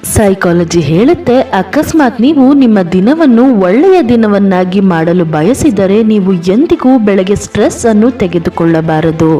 Psychology ಹೇಳುತ್ತೆ, ಅಕಸ್ಮಾತ್ ನೀವು ನಿಮ್ಮ ದಿನವನ್ನು ಒಳ್ಳೆಯ ದಿನವನ್ನಾಗಿ ಮಾಡಲು ಬಯಸಿದರೆ ನೀವು ಎಂದಿಗೂ ಬೆಳಗ್ಗೆ ಸ್ಟ್ರೆಸ್ ಅನ್ನು ತೆಗೆದುಕೊಳ್ಳಬಾರದು.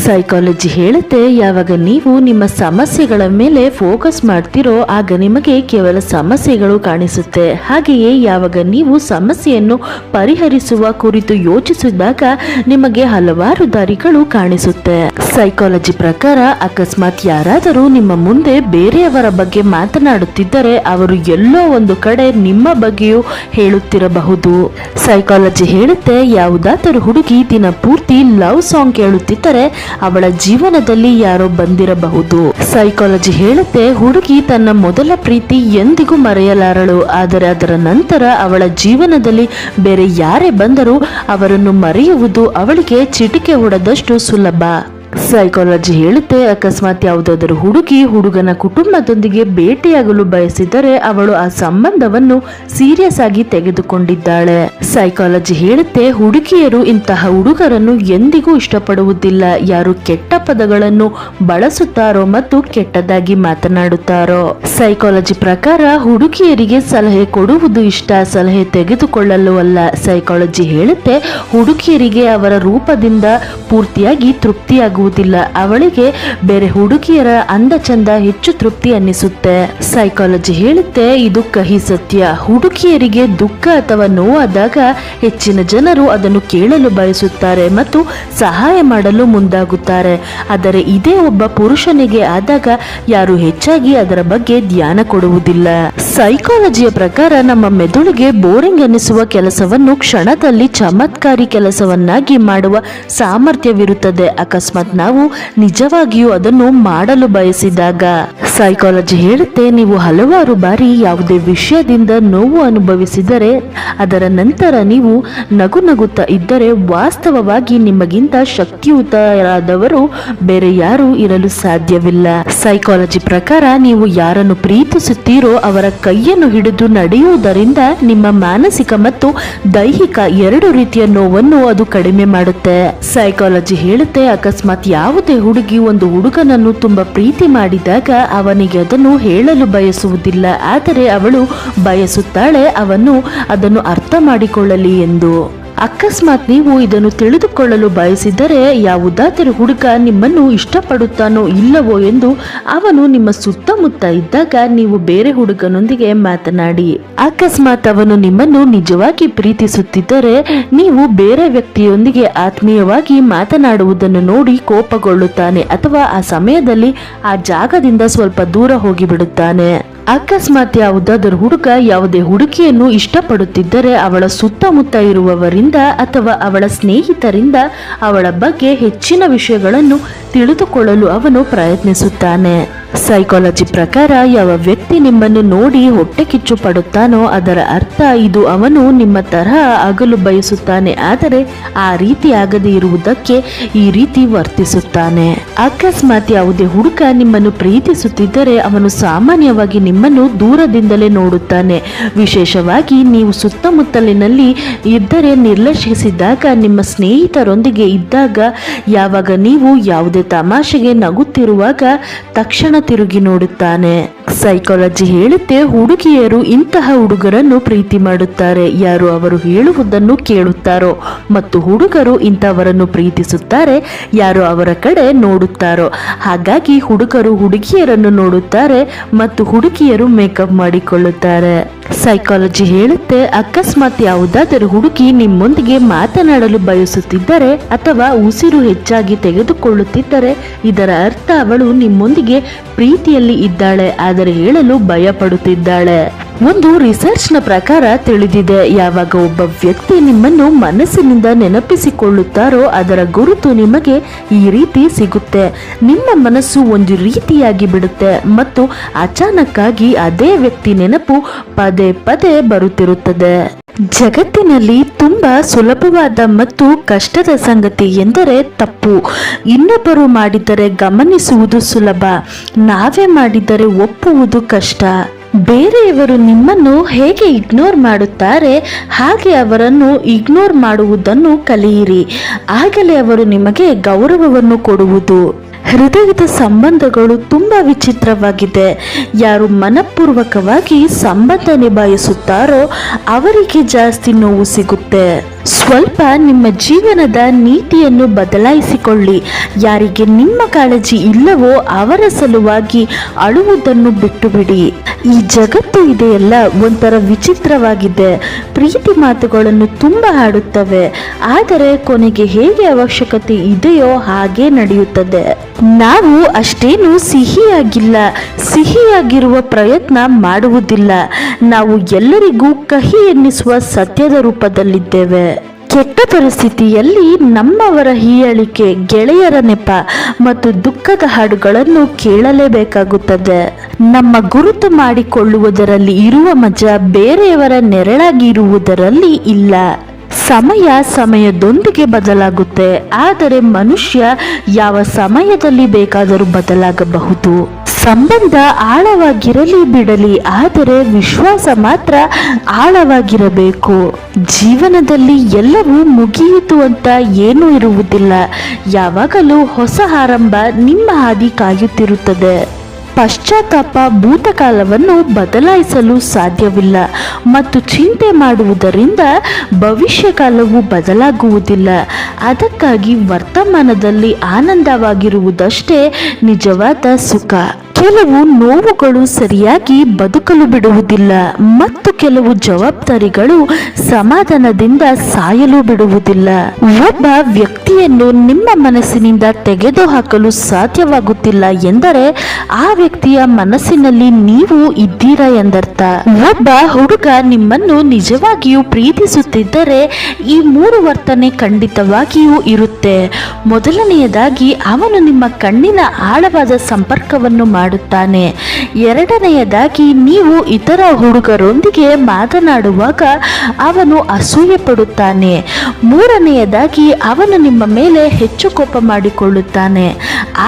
ಸೈಕಾಲಜಿ ಹೇಳುತ್ತೆ, ಯಾವಾಗ ನೀವು ನಿಮ್ಮ ಸಮಸ್ಯೆಗಳ ಮೇಲೆ ಫೋಕಸ್ ಮಾಡ್ತಿರೋ ಆಗ ನಿಮಗೆ ಕೇವಲ ಸಮಸ್ಯೆಗಳು ಕಾಣಿಸುತ್ತೆ. ಹಾಗೆಯೇ ಯಾವಾಗ ನೀವು ಸಮಸ್ಯೆಯನ್ನು ಪರಿಹರಿಸುವ ಕುರಿತು ಯೋಚಿಸಿದಾಗ ನಿಮಗೆ ಹಲವಾರು ದಾರಿಗಳು ಕಾಣಿಸುತ್ತೆ. ಸೈಕಾಲಜಿ ಪ್ರಕಾರ ಅಕಸ್ಮಾತ್ ಯಾರಾದರೂ ನಿಮ್ಮ ಮುಂದೆ ಬೇರೆಯವರ ಬಗ್ಗೆ ಮಾತನಾಡುತ್ತಿದ್ದರೆ ಅವರು ಎಲ್ಲೋ ಒಂದು ಕಡೆ ನಿಮ್ಮ ಬಗ್ಗೆಯೂ ಹೇಳುತ್ತಿರಬಹುದು. ಸೈಕಾಲಜಿ ಹೇಳುತ್ತೆ, ಯಾವುದಾದರೂ ಹುಡುಗಿ ದಿನ ಪೂರ್ತಿ ಲವ್ ಸಾಂಗ್ ಕೇಳುತ್ತಿದ್ದರೆ ಅವಳ ಜೀವನದಲ್ಲಿ ಯಾರೋ ಬಂದಿರಬಹುದು. ಸೈಕಾಲಜಿ ಹೇಳುತ್ತೆ, ಹುಡುಗಿ ತನ್ನ ಮೊದಲ ಪ್ರೀತಿ ಎಂದಿಗೂ ಮರೆಯಲಾರಳು, ಆದರೆ ಅದರ ನಂತರ ಅವಳ ಜೀವನದಲ್ಲಿ ಬೇರೆ ಯಾರೇ ಬಂದರೂ ಅವರನ್ನು ಮರೆಯುವುದು ಅವಳಿಗೆ ಚಿಟಿಕೆ ಹೊಡೆದಷ್ಟು ಸುಲಭ. ಸೈಕಾಲಜಿ ಹೇಳುತ್ತೆ, ಅಕಸ್ಮಾತ್ ಯಾವುದಾದರೂ ಹುಡುಗಿ ಹುಡುಗನ ಕುಟುಂಬದೊಂದಿಗೆ ಭೇಟಿಯಾಗಲು ಬಯಸಿದರೆ ಅವಳು ಆ ಸಂಬಂಧವನ್ನು ಸೀರಿಯಸ್ ಆಗಿ ತೆಗೆದುಕೊಂಡಿದ್ದಾಳೆ. ಸೈಕಾಲಜಿ ಹೇಳುತ್ತೆ, ಹುಡುಗಿಯರು ಇಂತಹ ಹುಡುಗರನ್ನು ಎಂದಿಗೂ ಇಷ್ಟಪಡುವುದಿಲ್ಲ. ಯಾರು ಕೆಟ್ಟ ಪದಗಳನ್ನು ಬಳಸುತ್ತಾರೋ ಮತ್ತು ಕೆಟ್ಟದಾಗಿ ಮಾತನಾಡುತ್ತಾರೋ. ಸೈಕಾಲಜಿ ಪ್ರಕಾರ ಹುಡುಗಿಯರಿಗೆ ಸಲಹೆ ಕೊಡುವುದು ಇಷ್ಟ, ಸಲಹೆ ತೆಗೆದುಕೊಳ್ಳಲು ಅಲ್ಲ. ಸೈಕಾಲಜಿ ಹೇಳುತ್ತೆ, ಹುಡುಗಿಯರಿಗೆ ಅವರ ರೂಪದಿಂದ ಪೂರ್ತಿಯಾಗಿ ತೃಪ್ತಿಯಾಗುವುದಿಲ್ಲ. ಅವಳಿಗೆ ಬೇರೆ ಹುಡುಗಿಯರ ಅಂದ ಚಂದ ಹೆಚ್ಚು ತೃಪ್ತಿ ಅನ್ನಿಸುತ್ತೆ. ಸೈಕಾಲಜಿ ಹೇಳುತ್ತೆ, ಇದು ಕಹಿ ಸತ್ಯ. ಹುಡುಗಿಯರಿಗೆ ದುಃಖ ಅಥವಾ ನೋವಾದಾಗ ಹೆಚ್ಚಿನ ಜನರು ಅದನ್ನು ಕೇಳಲು ಬಯಸುತ್ತಾರೆ ಮತ್ತು ಸಹಾಯ ಮಾಡಲು ಮುಂದಾಗುತ್ತಾರೆ. ಆದರೆ ಇದೇ ಒಬ್ಬ ಪುರುಷನಿಗೆ ಆದಾಗ ಯಾರು ಹೆಚ್ಚಾಗಿ ಅದರ ಬಗ್ಗೆ ಧ್ಯಾನ ಕೊಡುವುದಿಲ್ಲ. ಸೈಕಾಲಜಿಯ ಪ್ರಕಾರ ನಮ್ಮ ಮೆದುಳಿಗೆ ಬೋರಿಂಗ್ ಅನ್ನಿಸುವ ಕೆಲಸವನ್ನು ಕ್ಷಣದಲ್ಲಿ ಚಮತ್ಕಾರಿ ಕೆಲಸವನ್ನಾಗಿ ಮಾಡುವ ಸಾಮರ್ಥ್ಯವಿರುತ್ತದೆ, ಅಕಸ್ಮಾತ್ ನಾವು ನಿಜವಾಗಿಯೂ ಅದನ್ನು ಮಾಡಲು ಬಯಸಿದಾಗ. ಸೈಕಾಲಜಿ ಹೇಳುತ್ತೆ, ನೀವು ಹಲವಾರು ಬಾರಿ ಯಾವುದೇ ವಿಷಯದಿಂದ ನೋವು ಅನುಭವಿಸಿದರೆ ಅದರ ನಂತರ ನೀವು ನಗು ನಗುತ್ತಾ ಇದ್ದರೆ ವಾಸ್ತವವಾಗಿ ನಿಮಗಿಂತ ಶಕ್ತಿಯುತರಾದವರು ಬೇರೆ ಯಾರೂ ಇರಲು ಸಾಧ್ಯವಿಲ್ಲ. ಸೈಕಾಲಜಿ ಪ್ರಕಾರ ನೀವು ಯಾರನ್ನು ಪ್ರೀತಿಸುತ್ತೀರೋ ಅವರ ಕೈಯನ್ನು ಹಿಡಿದು ನಡೆಯುವುದರಿಂದ ನಿಮ್ಮ ಮಾನಸಿಕ ಮತ್ತು ದೈಹಿಕ ಎರಡು ರೀತಿಯ ನೋವನ್ನು ಅದು ಕಡಿಮೆ ಮಾಡುತ್ತೆ. ಸೈಕಾಲಜಿ ಹೇಳುತ್ತೆ, ಅಕಸ್ಮಾತ್ ಯಾವುದೇ ಹುಡುಗಿ ಒಂದು ಹುಡುಗನನ್ನು ತುಂಬಾ ಪ್ರೀತಿ ಮಾಡಿದಾಗ ಅವನಿಗೆ ಅದನ್ನು ಹೇಳಲು ಬಯಸುವುದಿಲ್ಲ, ಆದರೆ ಅವಳು ಬಯಸುತ್ತಾಳೆ ಅವನು ಅದನ್ನು ಅರ್ಥ ಮಾಡಿಕೊಳ್ಳಲಿ ಎಂದು. ಅಕಸ್ಮಾತ್ ನೀವು ಇದನ್ನು ತಿಳಿದುಕೊಳ್ಳಲು ಬಯಸಿದರೆ ಯಾವುದಾದರೂ ಹುಡುಗ ನಿಮ್ಮನ್ನು ಇಷ್ಟಪಡುತ್ತಾನೋ ಇಲ್ಲವೋ ಎಂದು ಅವನು ನಿಮ್ಮ ಸುತ್ತಮುತ್ತ ಇದ್ದಾಗ ನೀವು ಬೇರೆ ಹುಡುಗನೊಂದಿಗೆ ಮಾತನಾಡಿ. ಅಕಸ್ಮಾತ್ ಅವನು ನಿಮ್ಮನ್ನು ನಿಜವಾಗಿ ಪ್ರೀತಿಸುತ್ತಿದ್ದರೆ ನೀವು ಬೇರೆ ವ್ಯಕ್ತಿಯೊಂದಿಗೆ ಆತ್ಮೀಯವಾಗಿ ಮಾತನಾಡುವುದನ್ನು ನೋಡಿ ಕೋಪಗೊಳ್ಳುತ್ತಾನೆ ಅಥವಾ ಆ ಸಮಯದಲ್ಲಿ ಆ ಜಾಗದಿಂದ ಸ್ವಲ್ಪ ದೂರ ಹೋಗಿಬಿಡುತ್ತಾನೆ. ಅಕಸ್ಮಾತ್ ಯಾವುದಾದರೂ ಹುಡುಗ ಯಾವುದೇ ಹುಡುಗಿಯನ್ನು ಇಷ್ಟಪಡುತ್ತಿದ್ದರೆ ಅವಳ ಸುತ್ತಮುತ್ತ ಇರುವವರಿಂದ ಅಥವಾ ಅವಳ ಸ್ನೇಹಿತರಿಂದ ಅವಳ ಬಗ್ಗೆ ಹೆಚ್ಚಿನ ವಿಷಯಗಳನ್ನು ತಿಳಿದುಕೊಳ್ಳಲು ಅವನು ಪ್ರಯತ್ನಿಸುತ್ತಾನೆ. ಸೈಕಾಲಜಿ ಪ್ರಕಾರ ಯಾವ ವ್ಯಕ್ತಿ ನಿಮ್ಮನ್ನು ನೋಡಿ ಹೊಟ್ಟೆ ಕಿಚ್ಚು ಪಡುತ್ತಾನೋ ಅದರ ಅರ್ಥ ಇದು ಅವನು ನಿಮ್ಮ ತರಹ ಆಗಲು ಬಯಸುತ್ತಾನೆ, ಆದರೆ ಆ ರೀತಿ ಆಗದೇ ಇರುವುದಕ್ಕೆ ಈ ರೀತಿ ವರ್ತಿಸುತ್ತಾನೆ. ಅಕಸ್ಮಾತ್ ಯಾವುದೇ ಹುಡುಗ ನಿಮ್ಮನ್ನು ಪ್ರೀತಿಸುತ್ತಿದ್ದರೆ ಅವನು ಸಾಮಾನ್ಯವಾಗಿ ನಿಮ್ಮನ್ನು ದೂರದಿಂದಲೇ ನೋಡುತ್ತಾನೆ, ವಿಶೇಷವಾಗಿ ನೀವು ಸುತ್ತಮುತ್ತಲಿನಲ್ಲಿ ಇದ್ದರೆ ನಿರ್ಲಕ್ಷಿಸಿದಾಗ, ನಿಮ್ಮ ಸ್ನೇಹಿತರೊಂದಿಗೆ ಇದ್ದಾಗ, ಯಾವಾಗ ನೀವು ಯಾವುದೇ ತಮಾಷೆಗೆ ನಗುತ್ತಿರುವಾಗ ತಕ್ಷಣ ತಿರುಗಿ ನೋಡುತ್ತಾನೆ. ಸೈಕಾಲಜಿ ಹೇಳುತ್ತೆ, ಹುಡುಗಿಯರು ಇಂತಹ ಹುಡುಗರನ್ನು ಪ್ರೀತಿ ಮಾಡುತ್ತಾರೆ ಯಾರು ಅವರು ಹೇಳುವುದನ್ನು ಕೇಳುತ್ತಾರೋ, ಮತ್ತು ಹುಡುಗರು ಇಂಥವರನ್ನು ಪ್ರೀತಿಸುತ್ತಾರೆ ಯಾರು ಅವರ ಕಡೆ ನೋಡುತ್ತಾರೋ. ಹಾಗಾಗಿ ಹುಡುಗರು ಹುಡುಗಿಯರನ್ನು ನೋಡುತ್ತಾರೆ ಮತ್ತು ಹುಡುಗಿಯರು ಮೇಕಪ್ ಮಾಡಿಕೊಳ್ಳುತ್ತಾರೆ. ಸೈಕಾಲಜಿ ಹೇಳುತ್ತೆ, ಅಕಸ್ಮಾತ್ ಯಾವುದಾದರೂ ಹುಡುಗಿ ನಿಮ್ಮೊಂದಿಗೆ ಮಾತನಾಡಲು ಬಯಸುತ್ತಿದ್ದರೆ ಅಥವಾ ಉಸಿರು ಹೆಚ್ಚಾಗಿ ತೆಗೆದುಕೊಳ್ಳುತ್ತಿದ್ದರೆ ಇದರ ಅರ್ಥ ಅವಳು ನಿಮ್ಮೊಂದಿಗೆ ಪ್ರೀತಿಯಲ್ಲಿ ಇದ್ದಾಳೆ, ಆದರೆ ಹೇಳಲು ಭಯ ಪಡುತ್ತಿದ್ದಾಳೆ. ಒಂದು ರಿಸರ್ಚ್ ನ ಪ್ರಕಾರ ತಿಳಿದಿದೆ, ಯಾವಾಗ ಒಬ್ಬ ವ್ಯಕ್ತಿ ನಿಮ್ಮನ್ನು ಮನಸ್ಸಿನಿಂದ ನೆನಪಿಸಿಕೊಳ್ಳುತ್ತಾರೋ ಅದರ ಗುರುತು ನಿಮಗೆ ಈ ರೀತಿ ಸಿಗುತ್ತೆ. ನಿಮ್ಮ ಮನಸ್ಸು ಒಂದು ರೀತಿಯಾಗಿ ಬಿಡುತ್ತೆ ಮತ್ತು ಅಚಾನಕ್ಕಾಗಿ ಅದೇ ವ್ಯಕ್ತಿ ನೆನಪು ಪದೇ ಪದೇ ಬರುತ್ತಿರುತ್ತದೆ. ಜಗತ್ತಿನಲ್ಲಿ ತುಂಬಾ ಸುಲಭವಾದ ಮತ್ತು ಕಷ್ಟದ ಸಂಗತಿ ಎಂದರೆ ತಪ್ಪು. ಇನ್ನೊಬ್ಬರು ಮಾಡಿದರೆ ಗಮನಿಸುವುದು ಸುಲಭ, ನಾವೇ ಮಾಡಿದರೆ ಒಪ್ಪುವುದು ಕಷ್ಟ. ಬೇರೆಯವರು ನಿಮ್ಮನ್ನು ಹೇಗೆ ಇಗ್ನೋರ್ ಮಾಡುತ್ತಾರೆ ಹಾಗೆ ಅವರನ್ನು ಇಗ್ನೋರ್ ಮಾಡುವುದನ್ನು ಕಲಿಯಿರಿ, ಆಗಲೇ ಅವರು ನಿಮಗೆ ಗೌರವವನ್ನು ಕೊಡುವುದು. ಹೃದಯದ ಸಂಬಂಧಗಳು ತುಂಬಾ ವಿಚಿತ್ರವಾಗಿದೆ. ಯಾರು ಮನಪೂರ್ವಕವಾಗಿ ಸಂಬಂಧ ನಿಭಾಯಿಸುತ್ತಾರೋ ಅವರಿಗೆ ಜಾಸ್ತಿ ನೋವು ಸಿಗುತ್ತೆ. ಸ್ವಲ್ಪ ನಿಮ್ಮ ಜೀವನದ ನೀತಿಯನ್ನು ಬದಲಾಯಿಸಿಕೊಳ್ಳಿ. ಯಾರಿಗೆ ನಿಮ್ಮ ಕಾಳಜಿ ಇಲ್ಲವೋ ಅವರ ಸಲುವಾಗಿ ಅಳುವುದನ್ನು ಬಿಟ್ಟು ಬಿಡಿ. ಈ ಜಗತ್ತು ಇದೆಯಲ್ಲ ಒಂಥರ ವಿಚಿತ್ರವಾಗಿದೆ. ಪ್ರೀತಿ ಮಾತುಗಳನ್ನು ತುಂಬ ಆಡುತ್ತವೆ, ಆದರೆ ಕೊನೆಗೆ ಹೇಗೆ ಅವಶ್ಯಕತೆ ಇದೆಯೋ ಹಾಗೆ ನಡೆಯುತ್ತದೆ. ನಾವು ಅಷ್ಟೇನು ಸಿಹಿಯಾಗಿರುವ ಪ್ರಯತ್ನ ಮಾಡುವುದಿಲ್ಲ. ನಾವು ಎಲ್ಲರಿಗೂ ಕಹಿ ಎನ್ನಿಸುವ ಸತ್ಯದ ರೂಪದಲ್ಲಿದ್ದೇವೆ. ಕೆಟ್ಟ ಪರಿಸ್ಥಿತಿಯಲ್ಲಿ ನಮ್ಮವರ ಹೀಯಾಳಿಕೆ, ಗೆಳೆಯರ ನೆಪ ಮತ್ತು ದುಃಖದ ಹಾಡುಗಳನ್ನು ಕೇಳಲೇಬೇಕಾಗುತ್ತದೆ. ನಮ್ಮ ಗುರುತು ಮಾಡಿಕೊಳ್ಳುವುದರಲ್ಲಿ ಇರುವ ಮಜಾ ಬೇರೆಯವರ ನೆರಳಾಗಿ ಇರುವುದರಲ್ಲಿ ಇಲ್ಲ. ಸಮಯದೊಂದಿಗೆ ಬದಲಾಗುತ್ತೆ, ಆದರೆ ಮನುಷ್ಯ ಯಾವ ಸಮಯದಲ್ಲಿ ಬೇಕಾದರೂ ಬದಲಾಗಬಹುದು. ಸಂಬಂಧ ಆಳವಾಗಿರಲಿ ಬಿಡಲಿ, ಆದರೆ ವಿಶ್ವಾಸ ಮಾತ್ರ ಆಳವಾಗಿರಬೇಕು. ಜೀವನದಲ್ಲಿ ಎಲ್ಲವೂ ಮುಗಿಯಿತು ಅಂತ ಏನೂ ಇರುವುದಿಲ್ಲ. ಯಾವಾಗಲೂ ಹೊಸ ಆರಂಭ ನಿಮ್ಮ ಹಾದಿ ಕಾಯುತ್ತಿರುತ್ತದೆ. ಪಶ್ಚಾತ್ತಾಪ ಭೂತಕಾಲವನ್ನು ಬದಲಾಯಿಸಲು ಸಾಧ್ಯವಿಲ್ಲ ಮತ್ತು ಚಿಂತೆ ಮಾಡುವುದರಿಂದ ಭವಿಷ್ಯಕಾಲವು ಬದಲಾಗುವುದಿಲ್ಲ. ಅದಕ್ಕಾಗಿ ವರ್ತಮಾನದಲ್ಲಿ ಆನಂದವಾಗಿರುವುದಷ್ಟೇ ನಿಜವಾದ ಸುಖ. ಕೆಲವು ನೋವುಗಳು ಸರಿಯಾಗಿ ಬದುಕಲು ಬಿಡುವುದಿಲ್ಲ ಮತ್ತು ಕೆಲವು ಜವಾಬ್ದಾರಿಗಳು ಸಮಾಧಾನದಿಂದ ಸಾಯಲು ಬಿಡುವುದಿಲ್ಲ. ಒಬ್ಬ ವ್ಯಕ್ತಿಯನ್ನು ನಿಮ್ಮ ಮನಸ್ಸಿನಿಂದ ತೆಗೆದುಹಾಕಲು ಸಾಧ್ಯವಾಗುತ್ತಿಲ್ಲ ಎಂದರೆ ಆ ವ್ಯಕ್ತಿಯ ಮನಸ್ಸಿನಲ್ಲಿ ನೀವು ಇದ್ದೀರಾ ಎಂದರ್ಥ. ಒಬ್ಬ ಹುಡುಗ ನಿಮ್ಮನ್ನು ನಿಜವಾಗಿಯೂ ಪ್ರೀತಿಸುತ್ತಿದ್ದರೆ ಈ 3 ವರ್ತನೆ ಖಂಡಿತವಾಗಿಯೂ ಇರುತ್ತೆ. ಮೊದಲನೆಯದಾಗಿ ಅವನು ನಿಮ್ಮ ಕಣ್ಣಿನ ಆಳವಾದ ಸಂಪರ್ಕವನ್ನು ಮಾಡುತ್ತಾನೆ. ಎರಡನೆಯದಾಗಿ ನೀವು ಇತರ ಹುಡುಗರೊಂದಿಗೆ ಮಾತನಾಡುವಾಗ ಅವನು ಅಸೂಯೆ ಪಡುತ್ತಾನೆ. ಮೂರನೆಯದಾಗಿ ಅವನು ನಿಮ್ಮ ಮೇಲೆ ಹೆಚ್ಚು ಕೋಪ ಮಾಡಿಕೊಳ್ಳುತ್ತಾನೆ,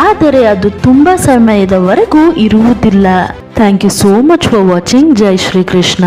ಆದರೆ ಅದು ತುಂಬಾ ಸಮಯದವರೆಗೂ ಇರುವುದಿಲ್ಲ. Thank you so much for watching. ಜೈ ಶ್ರೀ ಕೃಷ್ಣ.